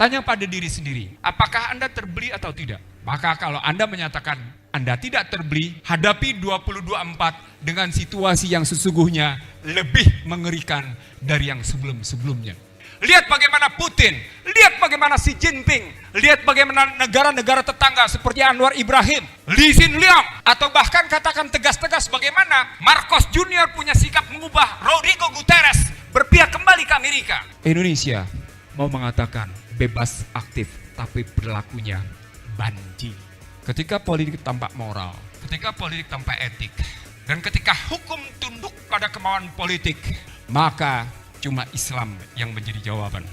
Tanya pada diri sendiri, apakah Anda terbeli atau tidak? Maka kalau Anda menyatakan Anda tidak terbeli, hadapi 2024 dengan situasi yang sesungguhnya lebih mengerikan dari yang sebelum-sebelumnya. Lihat bagaimana Putin, lihat bagaimana Xi Jinping, lihat bagaimana negara-negara tetangga seperti Anwar Ibrahim, Lee Hsien Loong, atau bahkan katakan tegas-tegas bagaimana Marcos Junior punya sikap mengubah Rodrigo Guterres berpihak kembali ke Amerika. Indonesia mau mengatakan bebas aktif, tapi perilakunya banci. Ketika politik tanpa moral, ketika politik tanpa etik, dan ketika hukum tunduk pada kemauan politik, maka cuma Islam yang menjadi jawaban.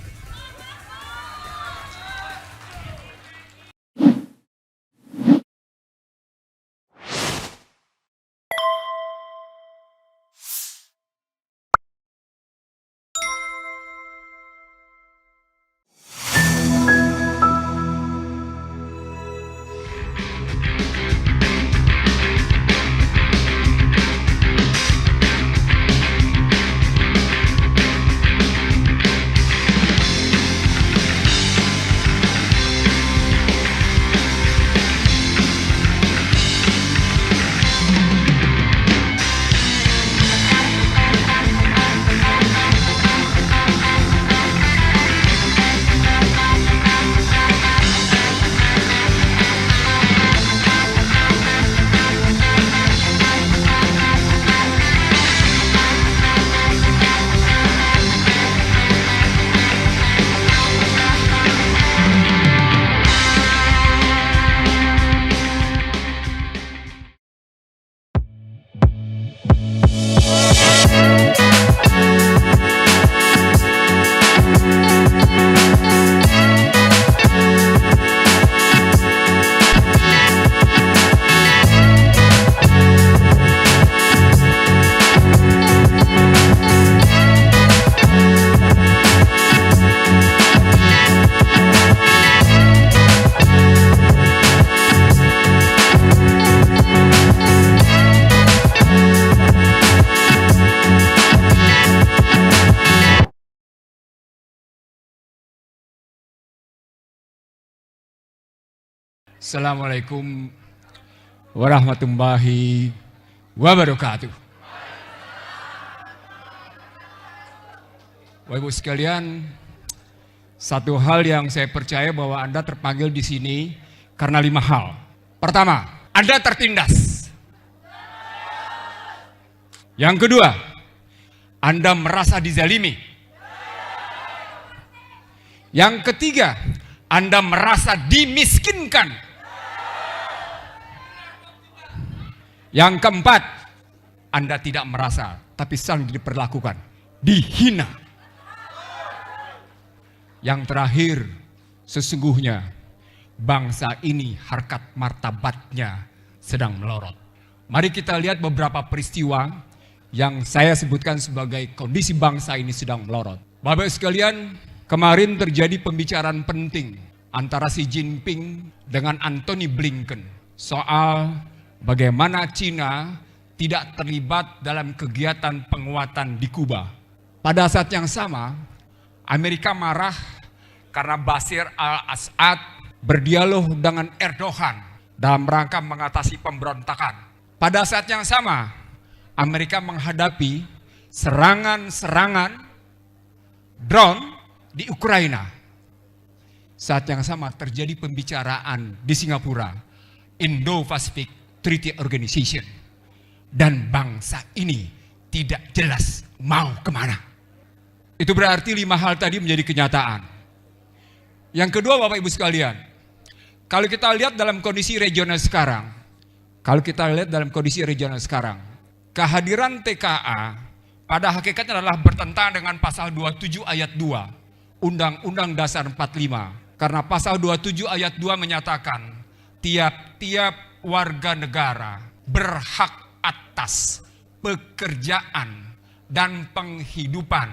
Assalamualaikum warahmatullahi wabarakatuh. Bapak Ibu sekalian, satu hal yang saya percaya bahwa Anda terpanggil di sini karena 5 hal. Pertama, Anda tertindas. Yang kedua, Anda merasa dizalimi. Yang ketiga, Anda merasa dimiskinkan. Yang keempat, Anda tidak merasa, tapi sedang diperlakukan, dihina. Yang terakhir, sesungguhnya bangsa ini harkat martabatnya sedang melorot. Mari kita lihat beberapa peristiwa yang saya sebutkan sebagai kondisi bangsa ini sedang melorot. Bapak sekalian, kemarin terjadi pembicaraan penting antara Xi Jinping dengan Antony Blinken soal bagaimana Cina tidak terlibat dalam kegiatan penguatan di Kuba. Pada saat yang sama, Amerika marah karena Bashar al-Assad berdialog dengan Erdogan dalam rangka mengatasi pemberontakan. Pada saat yang sama, Amerika menghadapi serangan-serangan drone di Ukraina. Saat yang sama terjadi pembicaraan di Singapura, Indo-Pacific Treaty Organization, dan bangsa ini tidak jelas mau kemana. Itu berarti 5 hal tadi menjadi kenyataan. Yang kedua, Bapak Ibu sekalian, kalau kita lihat dalam kondisi regional sekarang, kehadiran TKA pada hakikatnya adalah bertentangan dengan pasal 27 ayat 2 Undang-Undang Dasar 45. Karena pasal 27 ayat 2 menyatakan tiap-tiap warga negara berhak atas pekerjaan dan penghidupan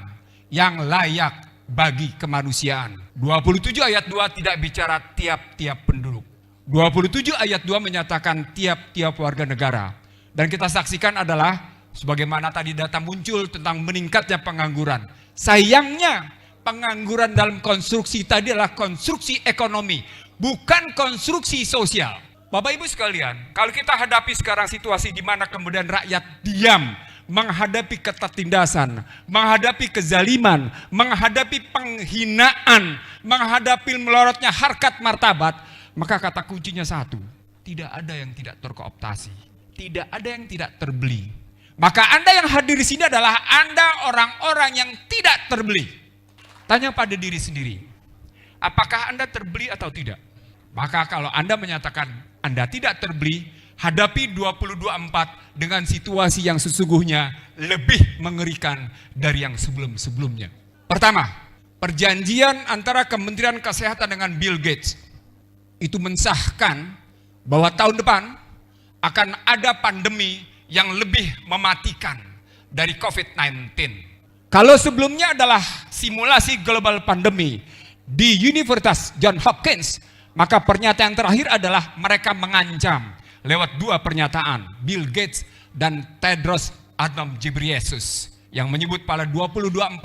yang layak bagi kemanusiaan. 27 ayat 2 tidak bicara tiap-tiap penduduk. 27 ayat 2 menyatakan tiap-tiap warga negara. Dan kita saksikan adalah sebagaimana tadi data muncul tentang meningkatnya pengangguran. Sayangnya pengangguran dalam konstruksi tadi adalah konstruksi ekonomi, bukan konstruksi sosial. Bapak Ibu sekalian, kalau kita hadapi sekarang situasi di mana kemudian rakyat diam, menghadapi ketertindasan, menghadapi kezaliman, menghadapi penghinaan, menghadapi melorotnya harkat martabat, maka kata kuncinya satu, tidak ada yang tidak terkooptasi, tidak ada yang tidak terbeli. Maka Anda yang hadir di sini adalah Anda orang-orang yang tidak terbeli. Tanya pada diri sendiri, apakah Anda terbeli atau tidak? Maka kalau Anda menyatakan Anda tidak terbeli, hadapi 2024 dengan situasi yang sesungguhnya lebih mengerikan dari yang sebelum-sebelumnya. Pertama, perjanjian antara Kementerian Kesehatan dengan Bill Gates itu mensahkan bahwa tahun depan akan ada pandemi yang lebih mematikan dari COVID-19. Kalau sebelumnya adalah simulasi global pandemi di Universitas Johns Hopkins, maka pernyataan terakhir adalah mereka mengancam lewat dua pernyataan, Bill Gates dan Tedros Adhanom Ghebreyesus, yang menyebut pada 2024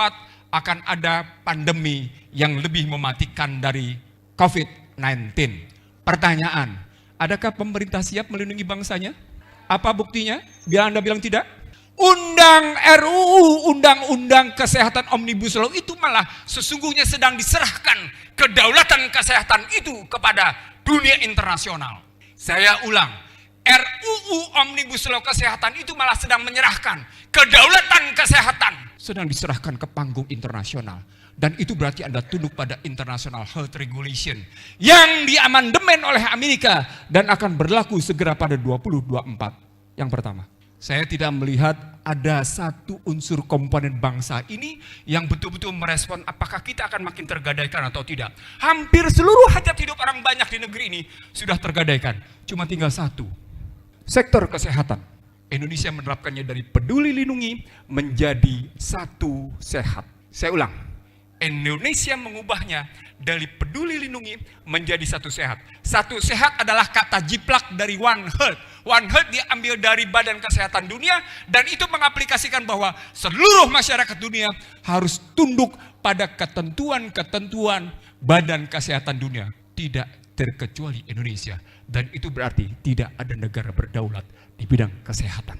akan ada pandemi yang lebih mematikan dari COVID-19. Pertanyaan, adakah pemerintah siap melindungi bangsanya? Apa buktinya? Biar Anda bilang tidak. RUU Undang-Undang Kesehatan Omnibus Law itu malah sesungguhnya sedang diserahkan kedaulatan kesehatan itu kepada dunia internasional. Saya ulang, RUU Omnibus Law Kesehatan itu malah sedang menyerahkan kedaulatan kesehatan, sedang diserahkan ke panggung internasional. Dan itu berarti Anda tunduk pada International Health Regulation yang diamandemen oleh Amerika dan akan berlaku segera pada 2024. Yang pertama, saya tidak melihat ada satu unsur komponen bangsa ini yang betul-betul merespon apakah kita akan makin tergadaikan atau tidak. Hampir seluruh hajat hidup orang banyak di negeri ini sudah tergadaikan. Cuma tinggal satu, sektor kesehatan. Indonesia menerapkannya dari Peduli Lindungi menjadi Satu Sehat. Saya ulang, Indonesia mengubahnya dari Peduli Lindungi menjadi Satu Sehat. Satu Sehat adalah kata jiplak dari One Health. One Health diambil dari Badan Kesehatan Dunia dan itu mengaplikasikan bahwa seluruh masyarakat dunia harus tunduk pada ketentuan-ketentuan Badan Kesehatan Dunia. Tidak terkecuali Indonesia. Dan itu berarti tidak ada negara berdaulat di bidang kesehatan.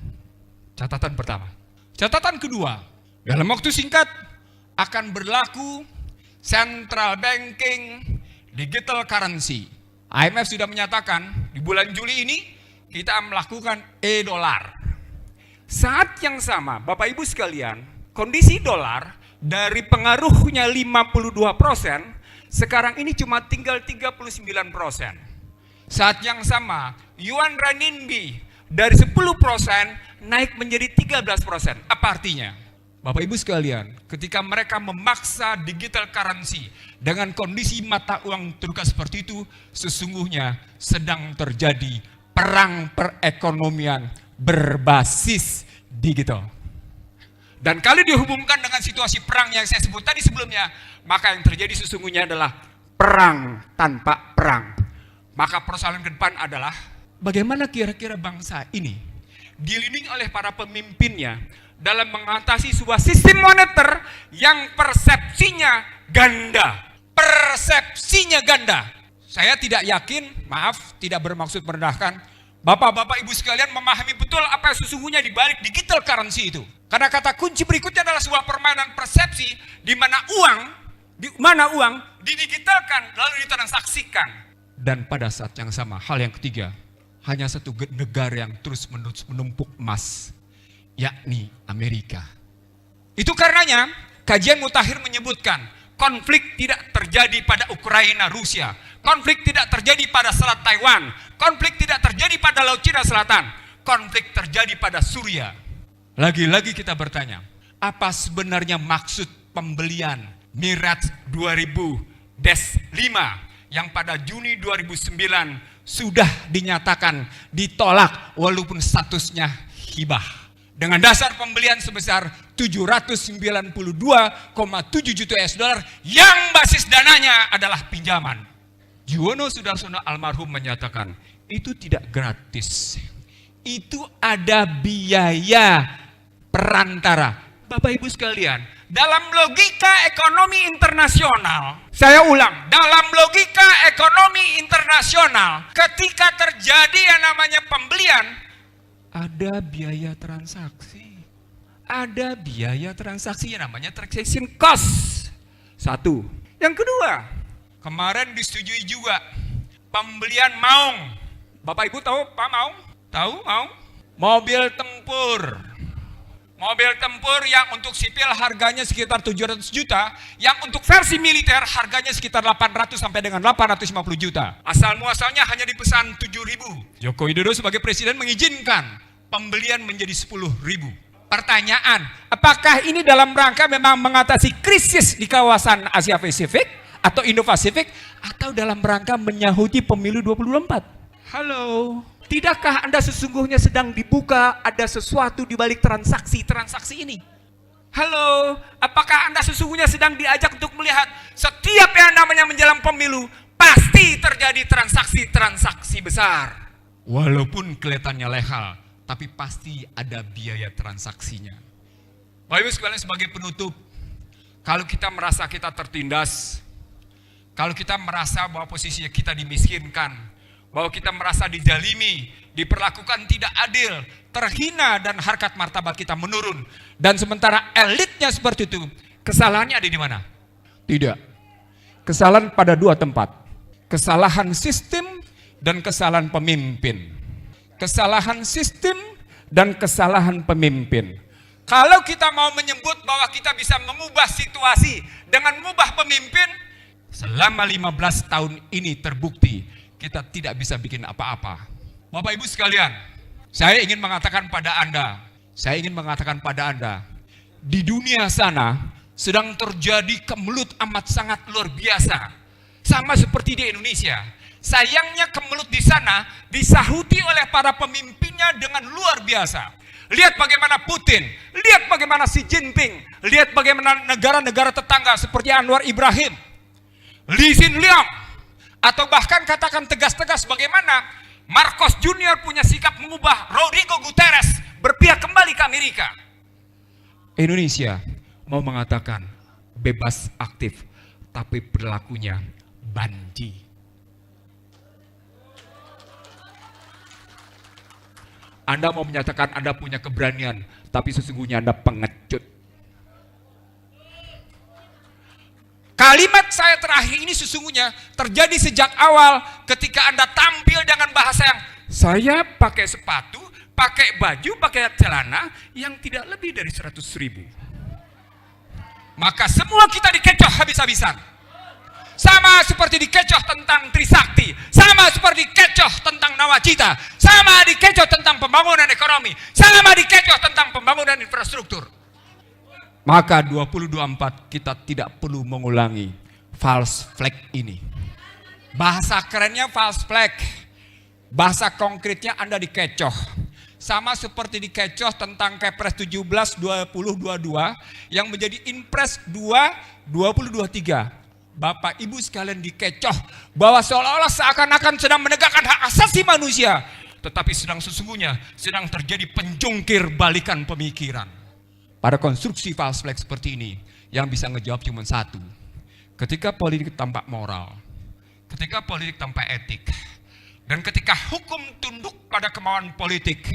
Catatan pertama. Catatan kedua, dalam waktu singkat akan berlaku central banking digital currency. IMF sudah menyatakan di bulan Juli ini kita melakukan e-dolar. Saat yang sama, Bapak Ibu sekalian, kondisi dolar dari pengaruhnya 52%, sekarang ini cuma tinggal 39%. Saat yang sama, yuan renminbi dari 10% naik menjadi 13%. Apa artinya? Bapak Ibu sekalian, ketika mereka memaksa digital currency dengan kondisi mata uang terbuka seperti itu, sesungguhnya sedang terjadi perang perekonomian berbasis digital. Dan kalau dihubungkan dengan situasi perang yang saya sebut tadi sebelumnya, maka yang terjadi sesungguhnya adalah perang tanpa perang. Maka persoalan ke depan adalah bagaimana kira-kira bangsa ini dilindungi oleh para pemimpinnya dalam mengatasi sebuah sistem moneter yang persepsinya ganda. Persepsinya ganda. Saya tidak yakin, maaf, tidak bermaksud merendahkan, Bapak-bapak Ibu sekalian memahami betul apa yang sesungguhnya di balik digital currency itu. Karena kata kunci berikutnya adalah sebuah permainan persepsi di mana uang didigitalkan lalu ditransaksikan. Dan pada saat yang sama, hal yang ketiga, hanya satu negara yang terus-menerus menumpuk emas, yakni Amerika. Itu karenanya kajian mutakhir menyebutkan konflik tidak terjadi pada Ukraina, Rusia. Konflik tidak terjadi pada Selat Taiwan. Konflik tidak terjadi pada Laut Cina Selatan. Konflik terjadi pada Suriah. Lagi-lagi kita bertanya, apa sebenarnya maksud pembelian Mirage 2000-5 yang pada Juni 2009 sudah dinyatakan ditolak walaupun statusnya hibah. Dengan dasar pembelian sebesar 792,7 juta US dollar yang basis dananya adalah pinjaman. Juwono Sudarsono almarhum menyatakan, itu tidak gratis. Itu ada biaya perantara, Bapak Ibu sekalian, dalam logika ekonomi internasional, saya ulang, dalam logika ekonomi internasional, ketika terjadi yang namanya pembelian, ada biaya transaksi. Ada biaya transaksi yang namanya transaction cost. Satu. Yang kedua, kemarin disetujui juga pembelian maung. Bapak Ibu tahu Pak Maung? Tahu Maung? Mobil tempur. Mobil tempur yang untuk sipil harganya sekitar 700 juta, yang untuk versi militer harganya sekitar 800 sampai dengan 850 juta. Asal muasalnya hanya dipesan 7.000. Joko Widodo sebagai presiden mengizinkan pembelian menjadi 10.000. Pertanyaan, apakah ini dalam rangka memang mengatasi krisis di kawasan Asia Pasifik atau Indo-Pasifik, atau dalam rangka menyahuti pemilu 2024? Halo, tidakkah Anda sesungguhnya sedang dibuka ada sesuatu di balik transaksi-transaksi ini? Halo, apakah Anda sesungguhnya sedang diajak untuk melihat setiap yang namanya menjelang pemilu pasti terjadi transaksi-transaksi besar? Walaupun kelihatannya legal, tapi pasti ada biaya transaksinya. Bapak Ibu sekalian, sebagai penutup, kalau kita merasa kita tertindas, kalau kita merasa bahwa posisi kita dimiskinkan, bahwa kita merasa dijalimi, diperlakukan tidak adil, terhina, dan harkat martabat kita menurun, dan sementara elitnya seperti itu, kesalahannya ada di mana? Tidak. Kesalahan pada dua tempat. Kesalahan sistem dan kesalahan pemimpin. Kesalahan sistem dan kesalahan pemimpin. Kalau kita mau menyebut bahwa kita bisa mengubah situasi dengan mengubah pemimpin, selama 15 tahun ini terbukti kita tidak bisa bikin apa-apa. Bapak Ibu sekalian, saya ingin mengatakan pada Anda, di dunia sana sedang terjadi kemelut amat sangat luar biasa. Sama seperti di Indonesia. Sayangnya kemelut di sana disahuti oleh para pemimpinnya dengan luar biasa. Lihat bagaimana Putin, lihat bagaimana Xi Jinping, lihat bagaimana negara-negara tetangga seperti Anwar Ibrahim, Lee Hsien Loong, atau bahkan katakan tegas-tegas bagaimana Marcos Junior punya sikap mengubah Rodrigo Guterres berpihak kembali ke Amerika. Indonesia mau mengatakan bebas aktif, tapi perilakunya banji. Anda mau menyatakan Anda punya keberanian, tapi sesungguhnya Anda pengecut. Kalimat saya terakhir ini sesungguhnya terjadi sejak awal ketika Anda tampil dengan bahasa yang saya pakai sepatu, pakai baju, pakai celana yang tidak lebih dari 100.000. Maka semua kita dikecoh habis-habisan. Sama seperti dikecoh tentang Trisakti, sama seperti dikecoh tentang Nawacita, sama dikecoh tentang pembangunan ekonomi, sama dikecoh tentang pembangunan infrastruktur. Maka 2024 kita tidak perlu mengulangi false flag ini. Bahasa kerennya false flag, bahasa konkretnya Anda dikecoh. Sama seperti dikecoh tentang Kepres 17 2022 yang menjadi Inpres 2 2023. Bapak Ibu sekalian dikecoh bahwa seolah-olah seakan-akan sedang menegakkan hak asasi manusia, tetapi sesungguhnya sedang terjadi penjungkir balikan pemikiran. Pada konstruksi false flag seperti ini, yang bisa ngejawab cuma satu. Ketika politik tanpa moral, ketika politik tanpa etik, dan ketika hukum tunduk pada kemauan politik,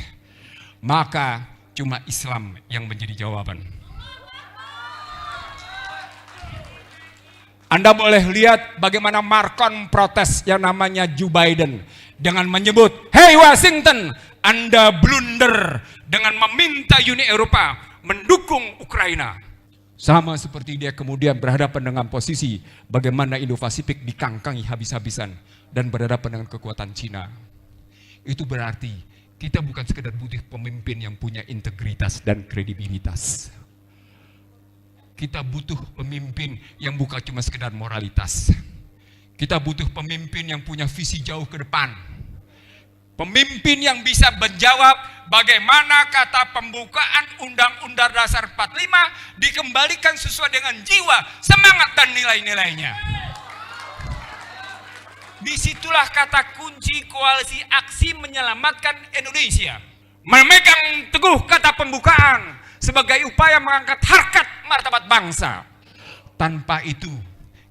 maka cuma Islam yang menjadi jawaban. Anda boleh lihat bagaimana Marcon protes yang namanya Joe Biden dengan menyebut, "Hey Washington, Anda blunder dengan meminta Uni Eropa mendukung Ukraina." Sama seperti dia kemudian berhadapan dengan posisi bagaimana Indo-Pasifik dikangkangi habis-habisan dan berhadapan dengan kekuatan Cina. Itu berarti kita bukan sekedar butuh pemimpin yang punya integritas dan kredibilitas. Kita butuh pemimpin yang bukan cuma sekedar moralitas. Kita butuh pemimpin yang punya visi jauh ke depan. Pemimpin yang bisa menjawab bagaimana kata pembukaan Undang-Undang Dasar 45 dikembalikan sesuai dengan jiwa, semangat, dan nilai-nilainya. Disitulah kata kunci koalisi aksi menyelamatkan Indonesia. Memegang teguh kata pembukaan, sebagai upaya mengangkat harkat martabat bangsa. Tanpa itu,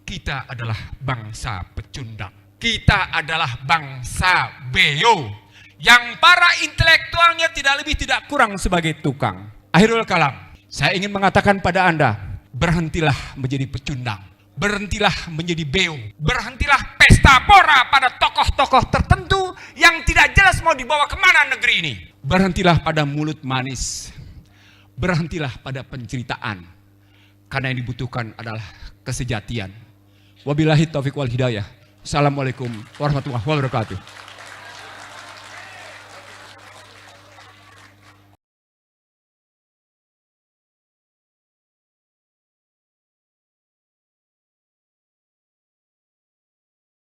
kita adalah bangsa pecundang. Kita adalah bangsa beo yang para intelektualnya tidak lebih tidak kurang sebagai tukang. Akhirul kalam, saya ingin mengatakan pada Anda, berhentilah menjadi pecundang. Berhentilah menjadi beo. Berhentilah pesta pora pada tokoh-tokoh tertentu yang tidak jelas mau dibawa kemana negeri ini. Berhentilah pada mulut manis. Berhentilah pada penceritaan. Karena yang dibutuhkan adalah kesejatian. Wabillahi taufiq wal hidayah. Assalamualaikum warahmatullahi wabarakatuh.